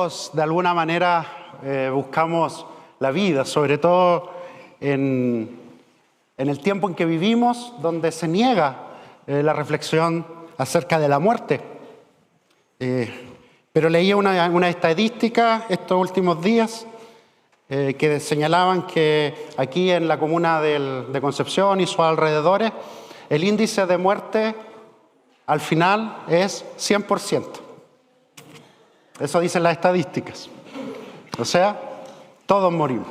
Todos de alguna manera buscamos la vida, sobre todo en el tiempo en que vivimos, donde se niega la reflexión acerca de la muerte. Pero leía una estadística estos últimos días que señalaban que aquí en la comuna de Concepción y sus alrededores, el índice de muerte al final es 100%. Eso dicen las estadísticas. O sea, todos morimos.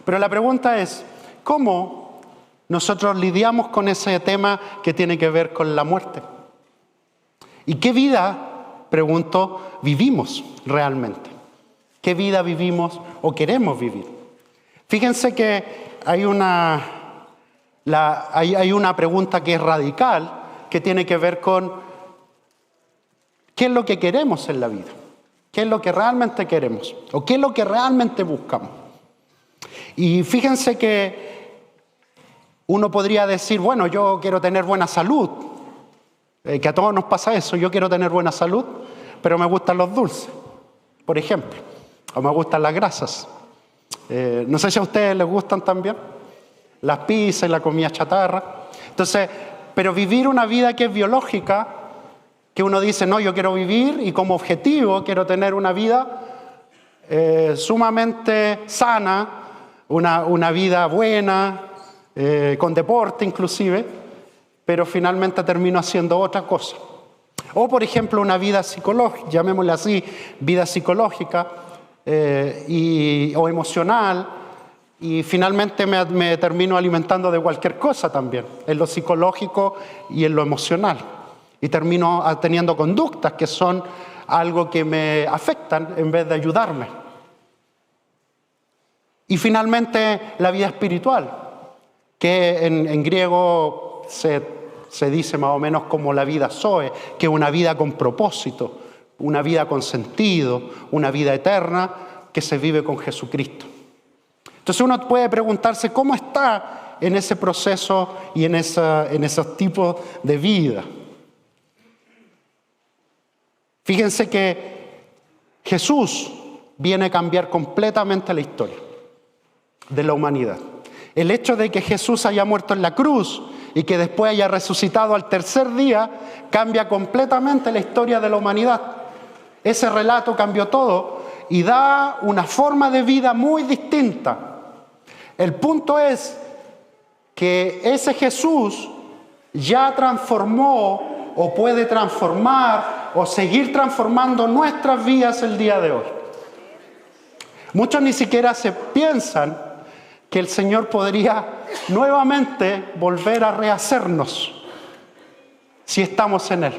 Pero la pregunta es, ¿cómo nosotros lidiamos con ese tema que tiene que ver con la muerte? ¿Y qué vida, pregunto, vivimos realmente? ¿Qué vida vivimos o queremos vivir? Fíjense que hay una pregunta que es radical, que tiene que ver con ¿qué es lo que queremos en la vida? ¿Qué es lo que realmente queremos? ¿O qué es lo que realmente buscamos? Y fíjense que uno podría decir, bueno, yo quiero tener buena salud, que a todos nos pasa eso, yo quiero tener buena salud, pero me gustan los dulces, por ejemplo, o me gustan las grasas. No sé si a ustedes les gustan también las pizzas y la comida chatarra. Entonces, pero vivir una vida que es biológica, que uno dice, no, yo quiero vivir y como objetivo quiero tener una vida sumamente sana, una vida buena, con deporte inclusive, pero finalmente termino haciendo otra cosa. O, por ejemplo, una vida psicológica, llamémosle así, vida psicológica o emocional, y finalmente me termino alimentando de cualquier cosa también, en lo psicológico y en lo emocional. Y termino teniendo conductas que son algo que me afectan en vez de ayudarme. Y finalmente la vida espiritual, que en griego se dice más o menos como la vida zoe, que es una vida con propósito, una vida con sentido, una vida eterna que se vive con Jesucristo. Entonces uno puede preguntarse cómo está en ese proceso y en esos tipos de vida. Fíjense que Jesús viene a cambiar completamente la historia de la humanidad. El hecho de que Jesús haya muerto en la cruz y que después haya resucitado al tercer día cambia completamente la historia de la humanidad. Ese relato cambió todo y da una forma de vida muy distinta. El punto es que ese Jesús ya transformó o puede transformar o seguir transformando nuestras vidas el día de hoy. Muchos ni siquiera se piensan que el Señor podría nuevamente volver a rehacernos si estamos en Él.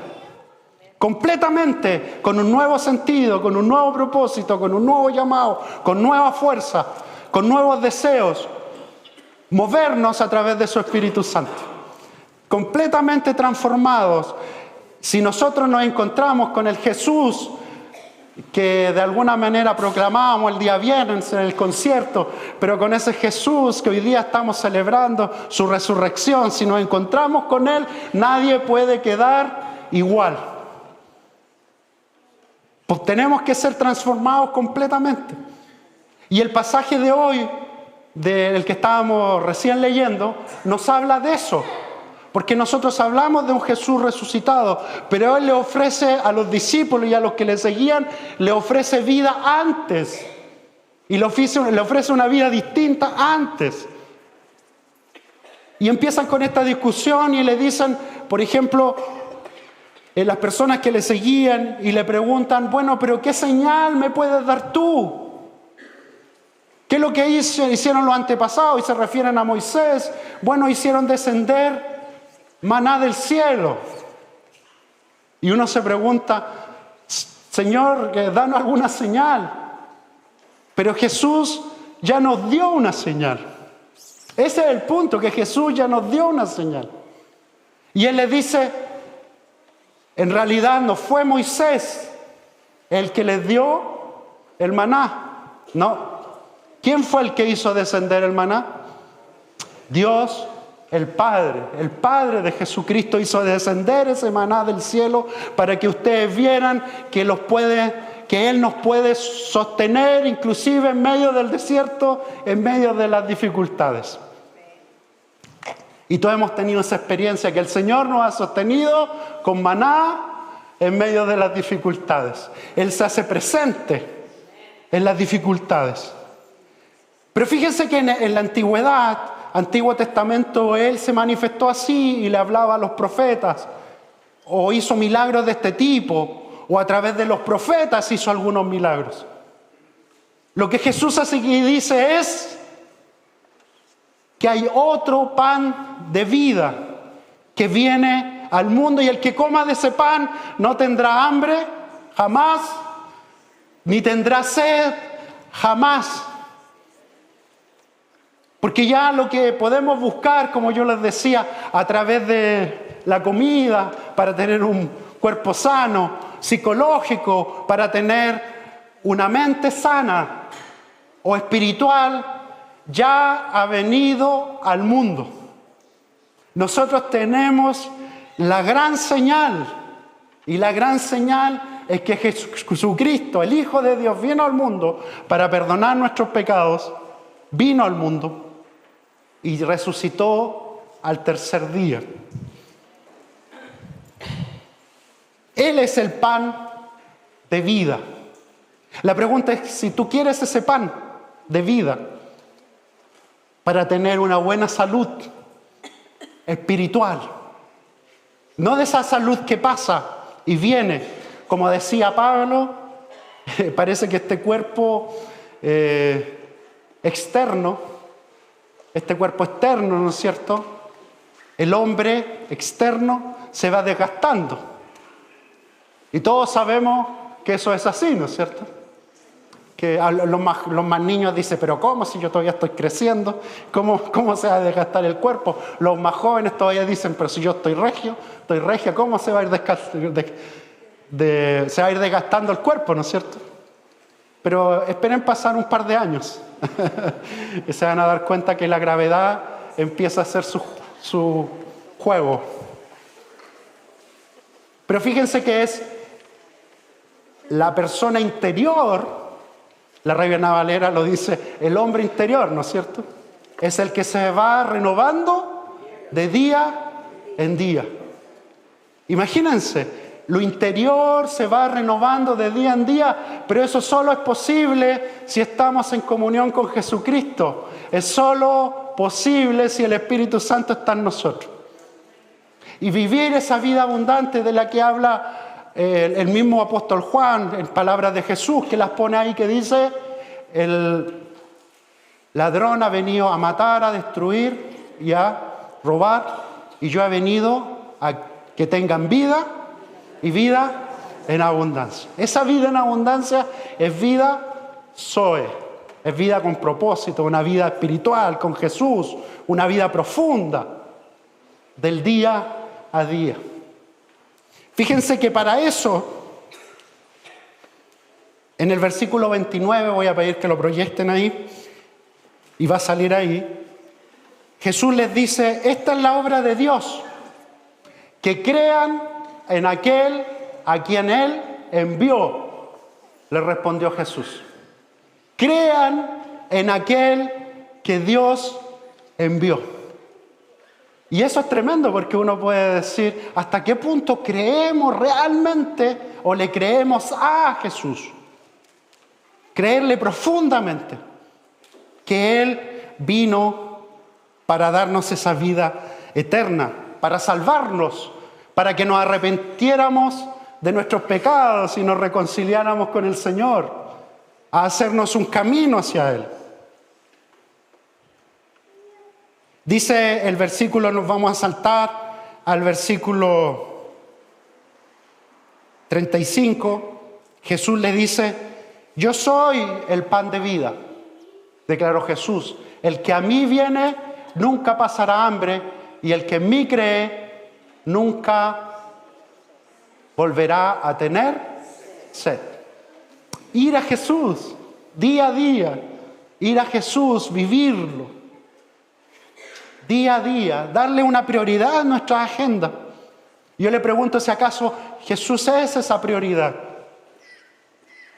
Completamente, con un nuevo sentido, con un nuevo propósito, con un nuevo llamado, con nueva fuerza, con nuevos deseos, movernos a través de su Espíritu Santo. Completamente transformados. Si nosotros nos encontramos con el Jesús que de alguna manera proclamábamos el día viernes en el concierto, pero con ese Jesús que hoy día estamos celebrando su resurrección, si nos encontramos con Él, nadie puede quedar igual. Pues tenemos que ser transformados completamente. Y el pasaje de hoy, del que estábamos recién leyendo, nos habla de eso. Porque nosotros hablamos de un Jesús resucitado, pero Él le ofrece a los discípulos y a los que le seguían, le ofrece vida antes. Y le ofrece una vida distinta antes. Y empiezan con esta discusión y le dicen, por ejemplo, las personas que le seguían y le preguntan, bueno, pero ¿qué señal me puedes dar tú? ¿Qué es lo que hicieron los antepasados? Y se refieren a Moisés. Bueno, hicieron descender maná del cielo. Y uno se pregunta, Señor, danos alguna señal. Pero Jesús ya nos dio una señal. Ese es el punto, que Jesús ya nos dio una señal. Y Él le dice, en realidad no fue Moisés el que les dio el maná. No. ¿Quién fue el que hizo descender el maná? Dios, el Padre de Jesucristo hizo descender ese maná del cielo para que ustedes vieran que que Él nos puede sostener inclusive en medio del desierto, en medio de las dificultades. Y todos hemos tenido esa experiencia que el Señor nos ha sostenido con maná en medio de las dificultades. Él se hace presente en las dificultades. Pero fíjense que en la antigüedad, Antiguo Testamento, Él se manifestó así y le hablaba a los profetas, o hizo milagros de este tipo, o a través de los profetas hizo algunos milagros. Lo que Jesús así dice es que hay otro pan de vida que viene al mundo, y el que coma de ese pan no tendrá hambre jamás, ni tendrá sed jamás. Porque ya lo que podemos buscar, como yo les decía, a través de la comida, para tener un cuerpo sano, psicológico, para tener una mente sana o espiritual, ya ha venido al mundo. Nosotros tenemos la gran señal, y la gran señal es que Jesucristo, el Hijo de Dios, vino al mundo para perdonar nuestros pecados, vino al mundo y resucitó al tercer día. Él es el pan de vida. La pregunta es si tú quieres ese pan de vida para tener una buena salud espiritual. No de esa salud que pasa y viene. Como decía Pablo, parece que este cuerpo externo, este cuerpo externo, ¿no es cierto? El hombre externo se va desgastando. Y todos sabemos que eso es así, ¿no es cierto? Que a los más niños dicen, pero ¿cómo si yo todavía estoy creciendo? ¿Cómo se va a desgastar el cuerpo? Los más jóvenes todavía dicen, pero si yo estoy regia, ¿cómo se va a ir se va a ir desgastando el cuerpo, ¿no es cierto? Pero esperen pasar un par de años y se van a dar cuenta que la gravedad empieza a hacer su juego. Pero fíjense que es la persona interior. La Reina Valera lo dice, el hombre interior, ¿no es cierto? Es el que se va renovando de día en día. Imagínense, lo interior se va renovando de día en día, pero eso solo es posible si estamos en comunión con Jesucristo. Es solo posible si el Espíritu Santo está en nosotros. Y vivir esa vida abundante de la que habla el mismo apóstol Juan, en palabras de Jesús, que las pone ahí, que dice, el ladrón ha venido a matar, a destruir y a robar, y yo he venido a que tengan vida y vida en abundancia. Esa vida en abundancia es vida Zoe, es vida con propósito, una vida espiritual con Jesús, una vida profunda del día a día. Fíjense que para eso, en el versículo 29, voy a pedir que lo proyecten ahí, y va a salir ahí, Jesús les dice, esta es la obra de Dios, que crean en aquel a quien Él envió, le respondió Jesús. Crean en aquel que Dios envió. Y eso es tremendo, porque uno puede decir, ¿hasta qué punto creemos realmente o le creemos a Jesús? Creerle profundamente que Él vino para darnos esa vida eterna, para salvarnos, para que nos arrepintiéramos de nuestros pecados y nos reconciliáramos con el Señor, a hacernos un camino hacia Él. Dice el versículo, nos vamos a saltar al versículo 35, Jesús le dice, yo soy el pan de vida, declaró Jesús, el que a mí viene nunca pasará hambre, y el que en mí cree nunca volverá a tener sed. Ir a Jesús día a día, ir a Jesús, vivirlo día a día, darle una prioridad a nuestra agenda. Yo le pregunto si acaso Jesús es esa prioridad.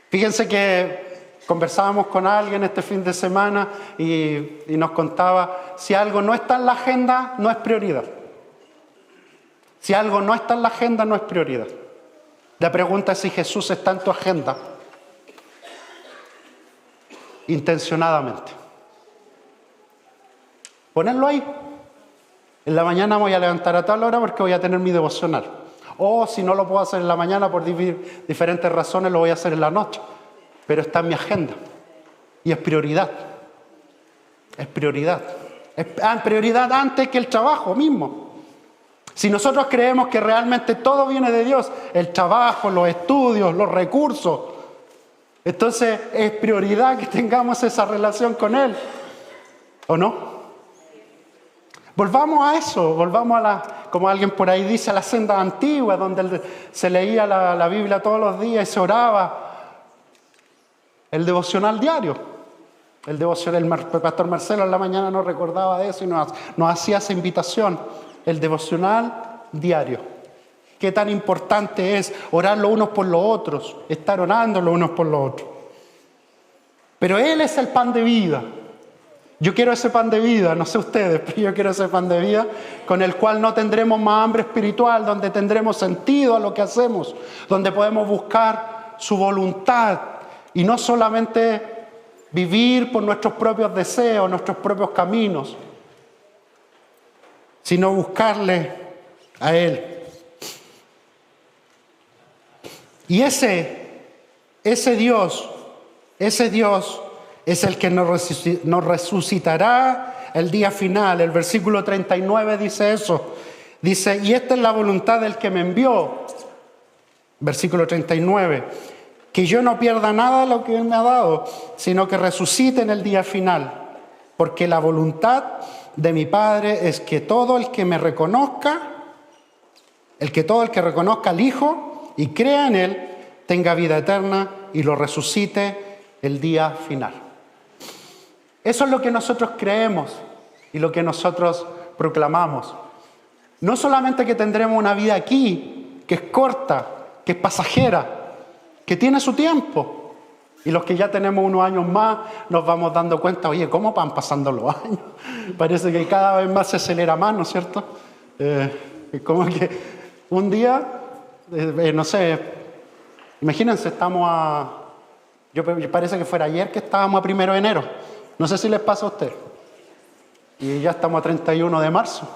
Fíjense que conversábamos con alguien este fin de semana y nos contaba, si algo no está en la agenda, no es prioridad. Si algo no está en la agenda, no es prioridad. La pregunta es si Jesús está en tu agenda intencionadamente. Ponerlo ahí. En la mañana me voy a levantar a tal hora porque voy a tener mi devocional. O si no lo puedo hacer en la mañana por diferentes razones, lo voy a hacer en la noche. Pero está en mi agenda. Y es prioridad. Es prioridad. Es prioridad antes que el trabajo mismo. Si nosotros creemos que realmente todo viene de Dios, el trabajo, los estudios, los recursos, entonces es prioridad que tengamos esa relación con Él. ¿O no? Volvamos a eso, volvamos como alguien por ahí dice, a la senda antigua, donde se leía la Biblia todos los días y se oraba. El devocional diario. El pastor Marcelo en la mañana nos recordaba de eso y nos hacía esa invitación. El devocional diario. Qué tan importante es orar los unos por los otros, estar orando los unos por los otros. Pero Él es el pan de vida. Yo quiero ese pan de vida, no sé ustedes, pero yo quiero ese pan de vida con el cual no tendremos más hambre espiritual, donde tendremos sentido a lo que hacemos, donde podemos buscar su voluntad y no solamente vivir por nuestros propios deseos, nuestros propios caminos, sino buscarle a Él. Y ese Dios es el que nos resucitará el día final. El versículo 39 dice eso. Dice, y esta es la voluntad del que me envió. Versículo 39. Que yo no pierda nada de lo que Él me ha dado, sino que resucite en el día final. Porque la voluntad de mi Padre es que todo el que reconozca al Hijo y crea en Él, tenga vida eterna y lo resucite el día final. Eso es lo que nosotros creemos y lo que nosotros proclamamos. No solamente que tendremos una vida aquí, que es corta, que es pasajera, que tiene su tiempo. Y los que ya tenemos unos años más nos vamos dando cuenta, oye, ¿cómo van pasando los años? Parece que cada vez más se acelera más, ¿no es cierto? Como que un día, no sé, imagínense, parece que fuera ayer que estábamos a 1 de enero. No sé si les pasa a ustedes. Y ya estamos a 31 de marzo.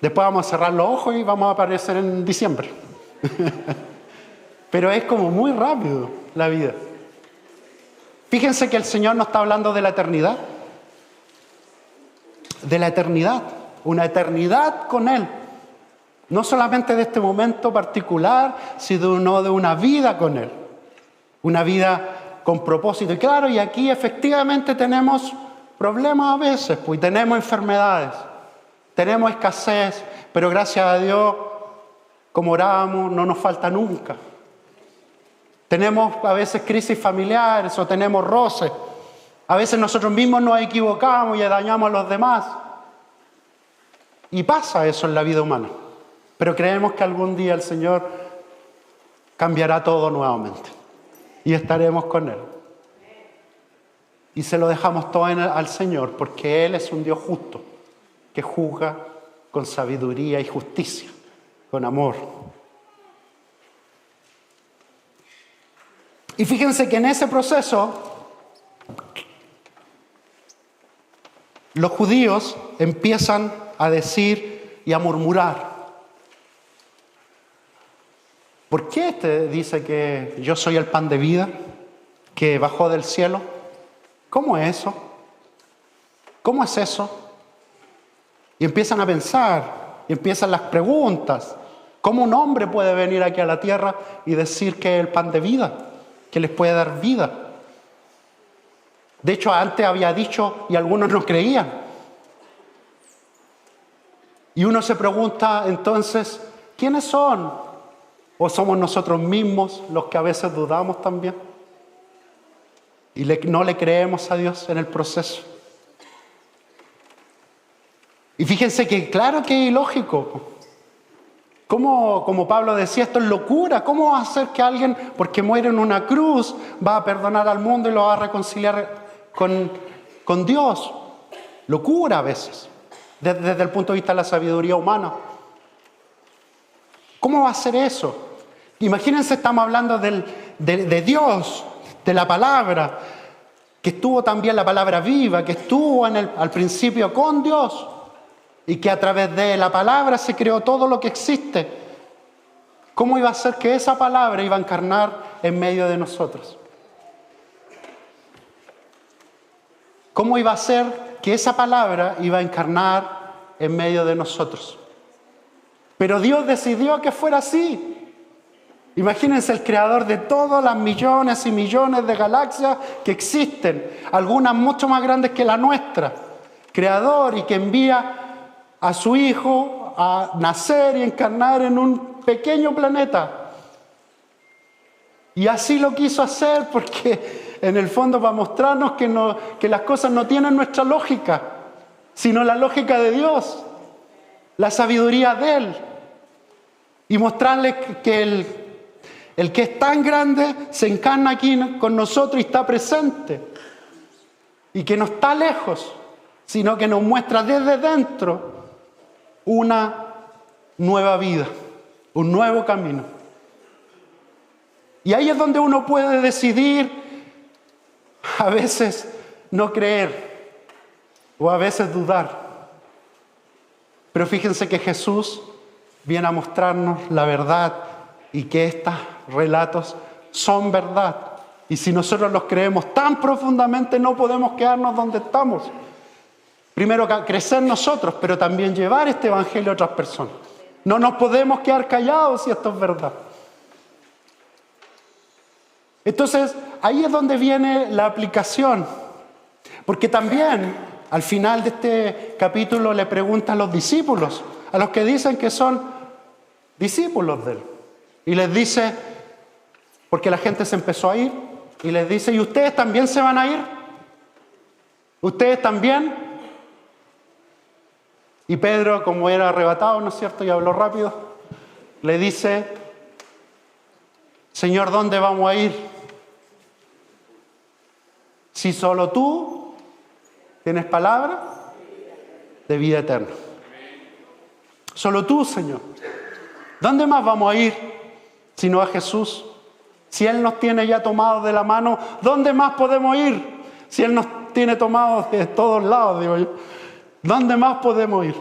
Después vamos a cerrar los ojos y vamos a aparecer en diciembre. Pero es como muy rápido la vida. Fíjense que el Señor nos está hablando de la eternidad. De la eternidad. Una eternidad con Él. No solamente de este momento particular, sino de una vida con Él. Una vida con propósito. Y claro, y aquí efectivamente tenemos problemas a veces, pues tenemos enfermedades, tenemos escasez, pero gracias a Dios, como oramos, no nos falta nunca. Tenemos a veces crisis familiares o tenemos roces. A veces nosotros mismos nos equivocamos y dañamos a los demás. Y pasa eso en la vida humana. Pero creemos que algún día el Señor cambiará todo nuevamente. Y estaremos con Él. Y se lo dejamos todo al Señor, porque Él es un Dios justo, que juzga con sabiduría y justicia, con amor. Y fíjense que en ese proceso, los judíos empiezan a decir y a murmurar. ¿Por qué este dice que yo soy el pan de vida, que bajó del cielo? ¿Cómo es eso? ¿Cómo es eso? Y empiezan a pensar, y empiezan las preguntas. ¿Cómo un hombre puede venir aquí a la tierra y decir que es el pan de vida, que les puede dar vida? De hecho, antes había dicho y algunos no creían. Y uno se pregunta entonces, ¿quiénes son? ¿O somos nosotros mismos los que a veces dudamos también? Y no le creemos a Dios en el proceso. Y fíjense que claro que es ilógico. Como Pablo decía, esto es locura. ¿Cómo va a ser que alguien, porque muere en una cruz, va a perdonar al mundo y lo va a reconciliar con Dios? Locura a veces, desde el punto de vista de la sabiduría humana. ¿Cómo va a ser eso? Imagínense, estamos hablando de Dios, de la palabra, que estuvo también la palabra viva, que estuvo al principio con Dios y que a través de la palabra se creó todo lo que existe. ¿Cómo iba a ser que esa palabra iba a encarnar en medio de nosotros? ¿Cómo iba a ser que esa palabra iba a encarnar en medio de nosotros? Pero Dios decidió que fuera así. Imagínense, el creador de todas las millones y millones de galaxias que existen, algunas mucho más grandes que la nuestra, creador y que envía a su Hijo a nacer y encarnar en un pequeño planeta. Y así lo quiso hacer porque en el fondo para mostrarnos que las cosas no tienen nuestra lógica, sino la lógica de Dios, la sabiduría de Él. Y mostrarles que el que es tan grande se encarna aquí con nosotros y está presente. Y que no está lejos, sino que nos muestra desde dentro una nueva vida, un nuevo camino. Y ahí es donde uno puede decidir a veces no creer o a veces dudar. Pero fíjense que Jesús viene a mostrarnos la verdad y que estos relatos son verdad. Y si nosotros los creemos tan profundamente, no podemos quedarnos donde estamos. Primero crecer nosotros, pero también llevar este evangelio a otras personas. No nos podemos quedar callados si esto es verdad. Entonces, ahí es donde viene la aplicación. Porque también, al final de este capítulo, le pregunta a los discípulos, a los que dicen que son discípulos de Él. Y les dice, porque la gente se empezó a ir, y les dice, ¿y ustedes también se van a ir? ¿Ustedes también? Y Pedro, como era arrebatado, ¿no es cierto?, y habló rápido, le dice, Señor, ¿dónde vamos a ir? Si solo tú tienes palabra de vida eterna. Solo tú, Señor. ¿Dónde más vamos a ir sino a Jesús? Si Él nos tiene ya tomados de la mano, ¿dónde más podemos ir? Si Él nos tiene tomados de todos lados, digo yo. ¿Dónde más podemos ir?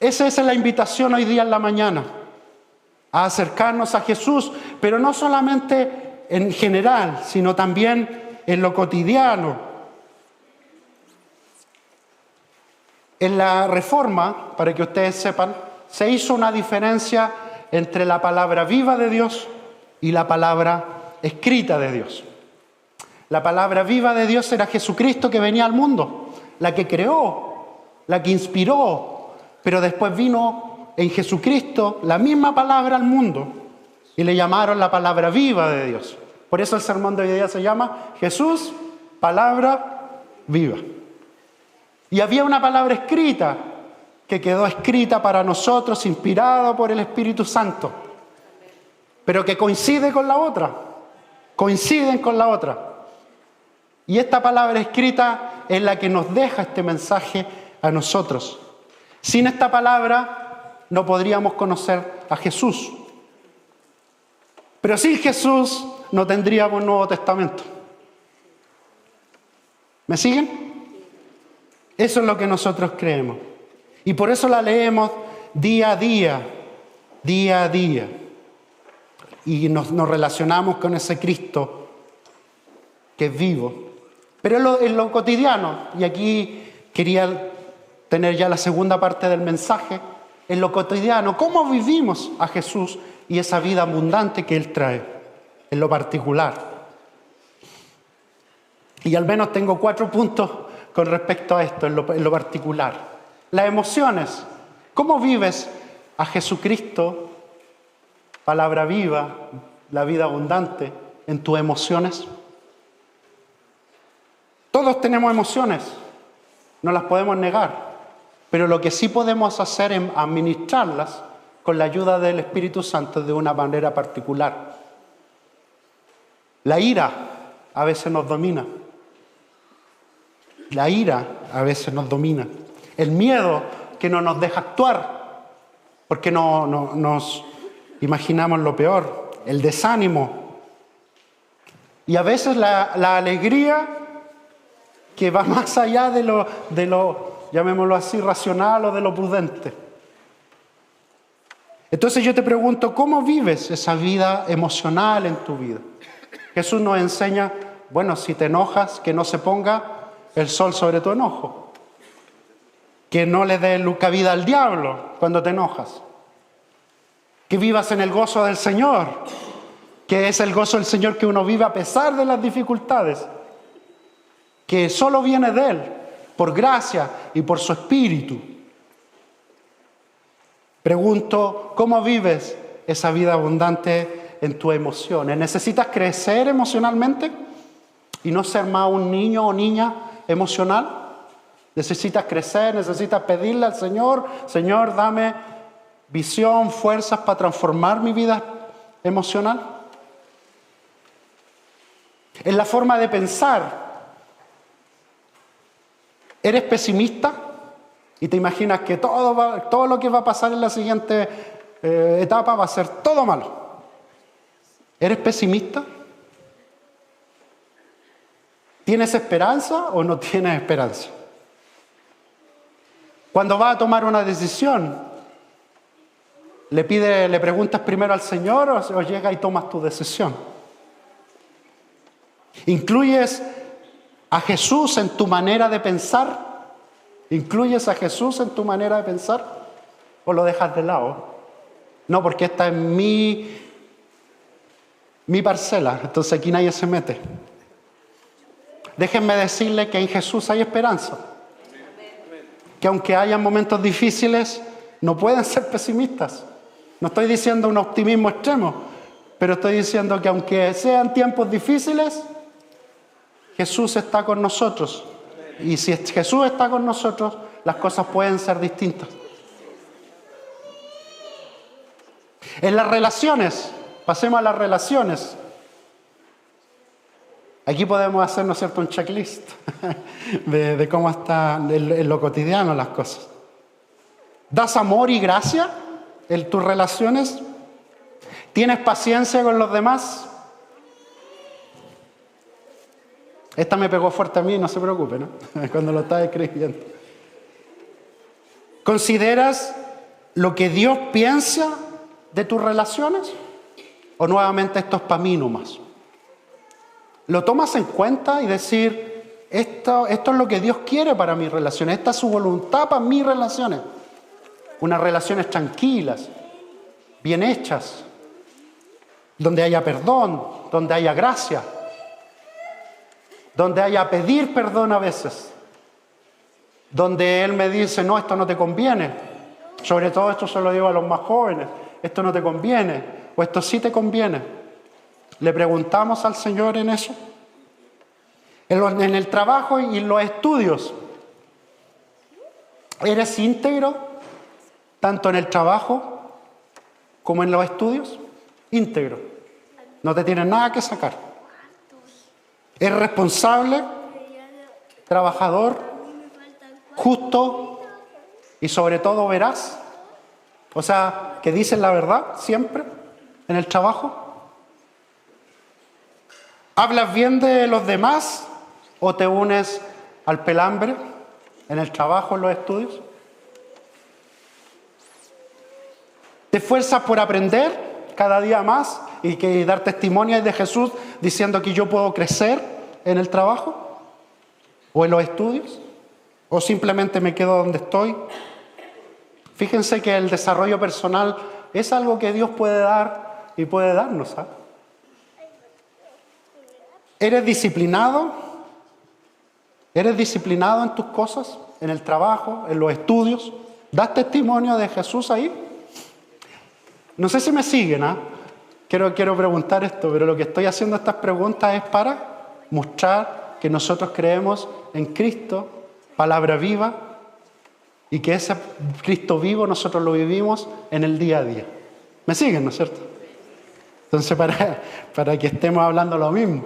Esa es la invitación hoy día en la mañana, a acercarnos a Jesús, pero no solamente en general, sino también en lo cotidiano. En la Reforma, para que ustedes sepan, se hizo una diferencia entre la palabra viva de Dios y la palabra escrita de Dios. La palabra viva de Dios era Jesucristo, que venía al mundo, la que creó, la que inspiró, pero después vino en Jesucristo la misma palabra al mundo y le llamaron la palabra viva de Dios. Por eso el sermón de hoy día se llama Jesús, palabra viva. Y había una palabra escrita que quedó escrita para nosotros, inspirada por el Espíritu Santo, pero que coincide con la otra, coinciden con la otra. Y esta palabra escrita es la que nos deja este mensaje a nosotros. Sin esta palabra no podríamos conocer a Jesús. Pero sin Jesús no tendríamos Nuevo Testamento. ¿Me siguen? Eso es lo que nosotros creemos. Y por eso la leemos día a día, día a día. Y nos relacionamos con ese Cristo que es vivo. Pero en lo cotidiano, y aquí quería tener ya la segunda parte del mensaje, en lo cotidiano, ¿cómo vivimos a Jesús y esa vida abundante que Él trae? En lo particular. Y al menos tengo 4 puntos con respecto a esto, en lo particular. Las emociones. ¿Cómo vives a Jesucristo, palabra viva, la vida abundante, en tus emociones? Todos tenemos emociones, no las podemos negar. Pero lo que sí podemos hacer es administrarlas con la ayuda del Espíritu Santo de una manera particular. La ira a veces nos domina. La ira a veces nos domina. El miedo que no nos deja actuar, porque nos imaginamos lo peor. El desánimo. Y a veces la alegría que va más allá de lo, llamémoslo así, racional o de lo prudente. Entonces yo te pregunto, ¿cómo vives esa vida emocional en tu vida? Jesús nos enseña, bueno, si te enojas, que no se ponga el sol sobre tu enojo. Que no le des cabida al diablo cuando te enojas. Que vivas en el gozo del Señor, que es el gozo del Señor que uno vive a pesar de las dificultades, que solo viene de Él, por gracia y por su Espíritu. Pregunto, ¿cómo vives esa vida abundante en tus emociones? ¿Necesitas crecer emocionalmente y no ser más un niño o niña emocional? ¿Necesitas crecer? ¿Necesitas pedirle al Señor, Señor, dame visión, fuerzas para transformar mi vida emocional? En la forma de pensar, ¿eres pesimista? Y te imaginas que todo lo que va a pasar en la siguiente etapa va a ser todo malo. ¿Eres pesimista? ¿Tienes esperanza o no tienes esperanza? Cuando vas a tomar una decisión, ¿le preguntas primero al Señor o llegas y tomas tu decisión? ¿Incluyes a Jesús en tu manera de pensar? ¿Incluyes a Jesús en tu manera de pensar o lo dejas de lado? No, porque esta es mi parcela, entonces aquí nadie se mete. Déjenme decirle que en Jesús hay esperanza. Que aunque haya momentos difíciles, no pueden ser pesimistas. No estoy diciendo un optimismo extremo, pero estoy diciendo que aunque sean tiempos difíciles, Jesús está con nosotros. Y si Jesús está con nosotros, las cosas pueden ser distintas. En las relaciones, pasemos a las relaciones. Aquí podemos hacer, ¿no es cierto?, un checklist de cómo están en lo cotidiano las cosas. ¿Das amor y gracia en tus relaciones? ¿Tienes paciencia con los demás? Esta me pegó fuerte a mí, no se preocupe, ¿no? Cuando lo estaba escribiendo. ¿Consideras lo que Dios piensa de tus relaciones? ¿O nuevamente esto es para mí nomás? ¿Lo tomas en cuenta y decir, esto es lo que Dios quiere para mis relaciones, esta es su voluntad para mis relaciones? Unas relaciones tranquilas, bien hechas, donde haya perdón, donde haya gracia, donde haya pedir perdón a veces, donde Él me dice, no, esto no te conviene. Sobre todo esto se lo digo a los más jóvenes, esto no te conviene, o esto sí te conviene. ¿Le preguntamos al Señor en eso? En el trabajo y en los estudios, ¿eres íntegro tanto en el trabajo como en los estudios? Íntegro. No te tienes nada que sacar. ¿Es responsable, trabajador, justo y sobre todo veraz? O sea, que dices la verdad siempre en el trabajo. ¿Hablas bien de los demás o te unes al pelambre en el trabajo, en los estudios? ¿Te esfuerzas por aprender cada día más y dar testimonio de Jesús diciendo que yo puedo crecer en el trabajo o en los estudios? ¿O simplemente me quedo donde estoy? Fíjense que el desarrollo personal es algo que Dios puede dar y puede darnos, ¿sabes? ¿Eres disciplinado? ¿Eres disciplinado en tus cosas? ¿En el trabajo? ¿En los estudios? ¿Das testimonio de Jesús ahí? No sé si me siguen, ¿ah? Quiero preguntar esto, pero lo que estoy haciendo estas preguntas es para mostrar que nosotros creemos en Cristo, palabra viva, y que ese Cristo vivo nosotros lo vivimos en el día a día. ¿Me siguen, no es cierto? Entonces, para que estemos hablando lo mismo.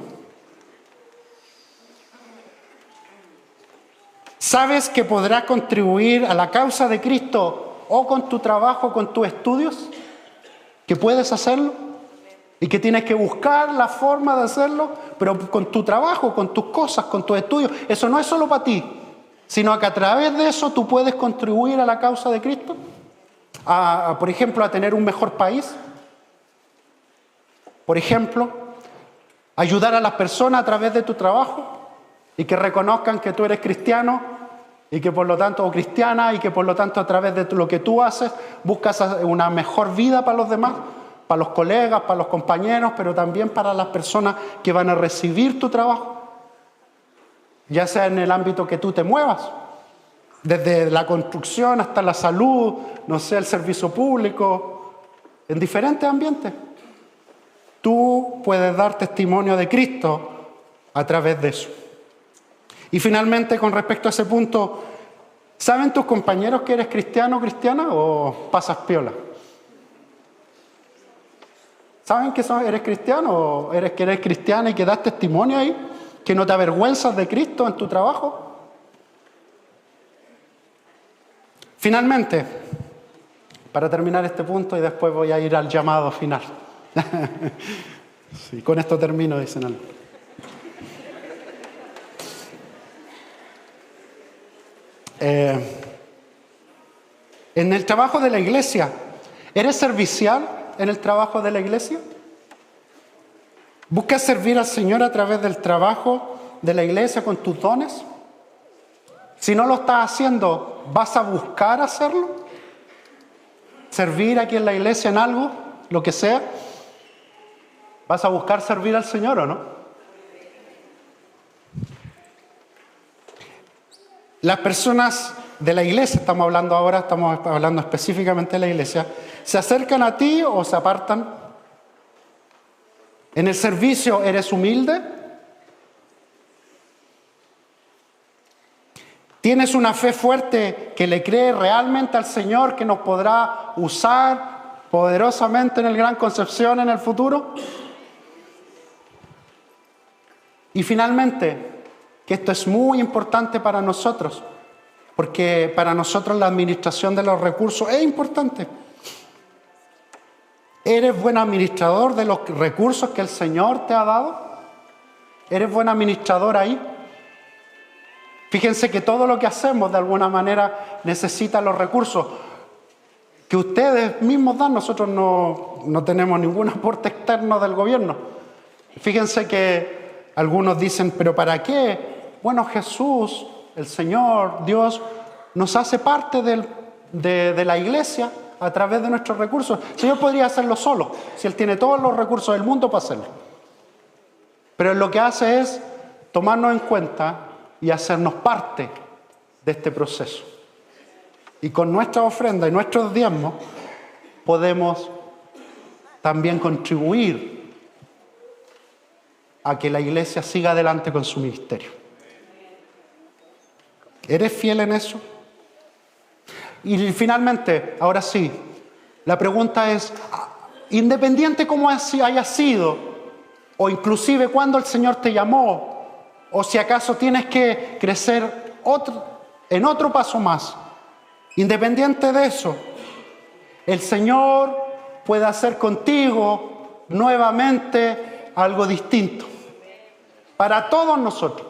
¿Sabes que podrás contribuir a la causa de Cristo o con tu trabajo, con tus estudios? ¿Que puedes hacerlo? Y que tienes que buscar la forma de hacerlo, pero con tu trabajo, con tus cosas, con tus estudios. Eso no es solo para ti, sino que a través de eso tú puedes contribuir a la causa de Cristo. Por ejemplo, a tener un mejor país. Por ejemplo, ayudar a las personas a través de tu trabajo y que reconozcan que tú eres cristiano y que por lo tanto, o cristiana, y que por lo tanto a través de lo que tú haces buscas una mejor vida para los demás, para los colegas, para los compañeros, pero también para las personas que van a recibir tu trabajo, ya sea en el ámbito que tú te muevas, desde la construcción hasta la salud, no sé, el servicio público, en diferentes ambientes. Tú puedes dar testimonio de Cristo a través de eso. Y finalmente, con respecto a ese punto, ¿saben tus compañeros que eres cristiano o cristiana o pasas piola? ¿Saben que eres cristiano o que eres cristiana y que das testimonio ahí? ¿Que no te avergüenzas de Cristo en tu trabajo? Finalmente, para terminar este punto y después voy a ir al llamado final. Sí, con esto termino, dicen algo. En el trabajo de la iglesia, ¿eres servicial en el trabajo de la iglesia? ¿Buscas servir al Señor a través del trabajo de la iglesia con tus dones? Si no lo estás haciendo, ¿vas a buscar hacerlo? ¿Servir aquí en la iglesia en algo, lo que sea? ¿Vas a buscar servir al Señor o no? Las personas de la iglesia, estamos hablando específicamente de la iglesia, ¿se acercan a ti o se apartan? ¿En el servicio eres humilde? ¿Tienes una fe fuerte que le cree realmente al Señor que nos podrá usar poderosamente en el Gran Concepción en el futuro? Y finalmente, que esto es muy importante para nosotros, porque para nosotros la administración de los recursos es importante. ¿Eres buen administrador de los recursos que el Señor te ha dado? ¿Eres buen administrador ahí? Fíjense que todo lo que hacemos de alguna manera necesita los recursos que ustedes mismos dan. Nosotros no tenemos ningún aporte externo del gobierno. Fíjense que algunos dicen, ¿pero para qué? Bueno, Jesús, el Señor, Dios, nos hace parte de la iglesia a través de nuestros recursos. El Señor podría hacerlo solo, si Él tiene todos los recursos del mundo para hacerlo. Pero lo que hace es tomarnos en cuenta y hacernos parte de este proceso. Y con nuestra ofrenda y nuestros diezmos podemos también contribuir a que la iglesia siga adelante con su ministerio. ¿Eres fiel en eso? Y finalmente, ahora sí, la pregunta es, independiente cómo haya sido, o inclusive cuando el Señor te llamó, o si acaso tienes que crecer en otro paso más, independiente de eso, el Señor puede hacer contigo nuevamente algo distinto. Para todos nosotros.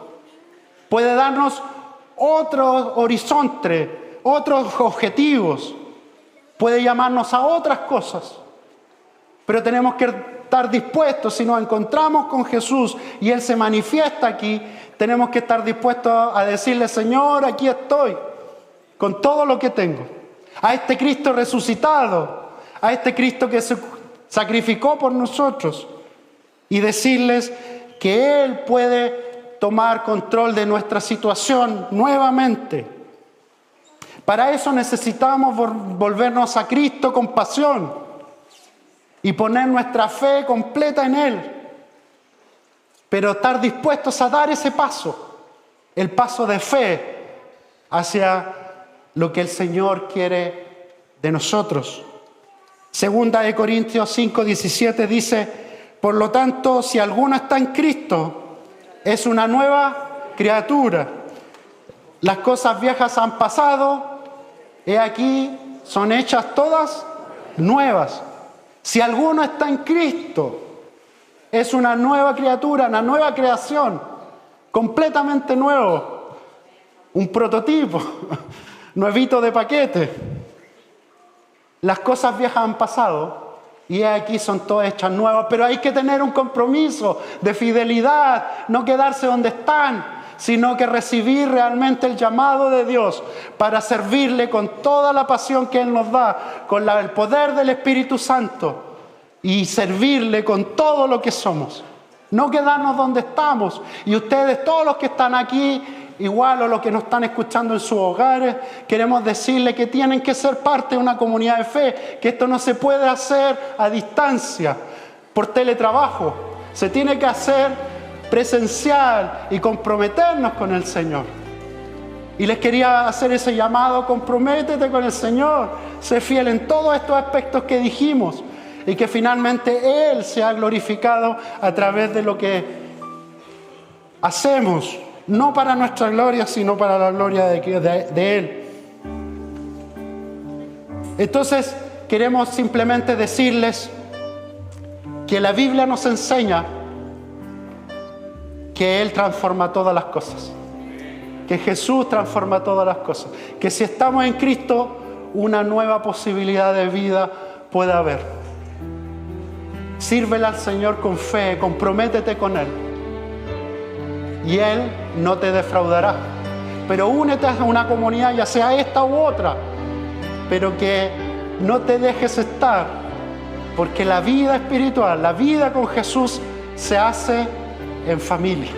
Puede darnos otro horizonte, otros objetivos. Puede llamarnos a otras cosas. Pero tenemos que estar dispuestos, si nos encontramos con Jesús y Él se manifiesta aquí, tenemos que estar dispuestos a decirle, Señor, aquí estoy, con todo lo que tengo. A este Cristo resucitado, a este Cristo que se sacrificó por nosotros. Y decirles que Él puede tomar control de nuestra situación nuevamente. Para eso necesitamos volvernos a Cristo con pasión y poner nuestra fe completa en Él. Pero estar dispuestos a dar ese paso, el paso de fe hacia lo que el Señor quiere de nosotros. Segunda de Corintios 5:17 dice: por lo tanto, si alguno está en Cristo, es una nueva criatura. Las cosas viejas han pasado, he aquí, son hechas todas nuevas. Si alguno está en Cristo, es una nueva criatura, una nueva creación, completamente nuevo, un prototipo, nuevito de paquete. Las cosas viejas han pasado y aquí son todas hechas nuevas, pero hay que tener un compromiso de fidelidad, no quedarse donde están, sino que recibir realmente el llamado de Dios para servirle con toda la pasión que Él nos da, con el poder del Espíritu Santo, y servirle con todo lo que somos. No quedarnos donde estamos. Y ustedes, todos los que están aquí, igual, o los que nos están escuchando en sus hogares, queremos decirles que tienen que ser parte de una comunidad de fe, que esto no se puede hacer a distancia, por teletrabajo. Se tiene que hacer presencial y comprometernos con el Señor. Y les quería hacer ese llamado: comprométete con el Señor, sé fiel en todos estos aspectos que dijimos, y que finalmente Él sea glorificado a través de lo que hacemos, no para nuestra gloria, sino para la gloria de Él. Entonces, queremos simplemente decirles que la Biblia nos enseña que Él transforma todas las cosas, que Jesús transforma todas las cosas, que si estamos en Cristo, una nueva posibilidad de vida puede haber. Sírvele al Señor con fe, comprométete con Él, y Él no te defraudará. Pero únete a una comunidad, ya sea esta u otra, pero que no te dejes estar, porque la vida espiritual, la vida con Jesús, se hace en familia.